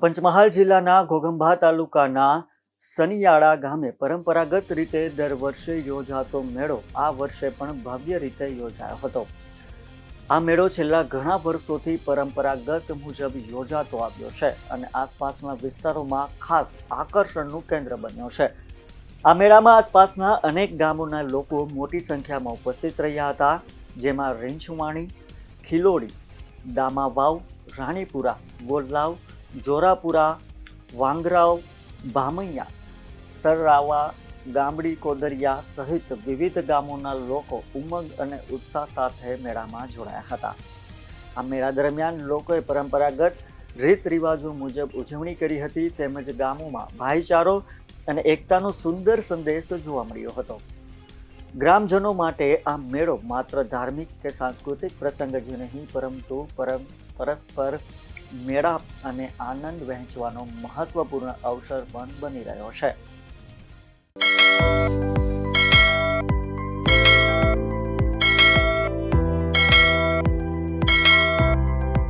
પંચમહાલ જિલ્લાના ઘોગંબા તાલુકાના સનિયાળા ગામે પરંપરાગત રીતે દર વર્ષે યોજાતો મેળો આ વર્ષે પણ ભવ્ય રીતે યોજાયો હતો. આ મેળો છેલ્લા ઘણા વર્ષોથી પરંપરાગત મુજબ યોજાતો આવ્યો છે અને આસપાસના વિસ્તારોમાં ખાસ આકર્ષણનું કેન્દ્ર બન્યો છે. આ મેળામાં આસપાસના અનેક ગામોના લોકો મોટી સંખ્યામાં ઉપસ્થિત રહ્યા હતા, જેમાં રીંછવાણી, ખિલોડી, દામાવાવ, રાણીપુરા, ગોલાવ, જોરાપુરા, વાંગરાવ, ભામૈયા, સરરાવા, ગામડી કોદરિયા સહિત વિવિધ ગામોના લોકો ઉમંગ અને ઉત્સાહ સાથે મેળામાં જોડાયા હતા. આ મેળા દરમિયાન લોકોએ પરંપરાગત રીત રિવાજો મુજબ ઉજવણી કરી હતી, તેમજ ગામોમાં ભાઈચારો અને એકતાનો સુંદર સંદેશ જોવા મળ્યો હતો. ગ્રામજનો માટે આ મેળો માત્ર ધાર્મિક કે સાંસ્કૃતિક પ્રસંગ જ નહીં, પરંતુ પરસ્પર મેળાપ અને આનંદ વહેંચવાનો મહત્વપૂર્ણ અવસર પણ બની રહ્યો છે.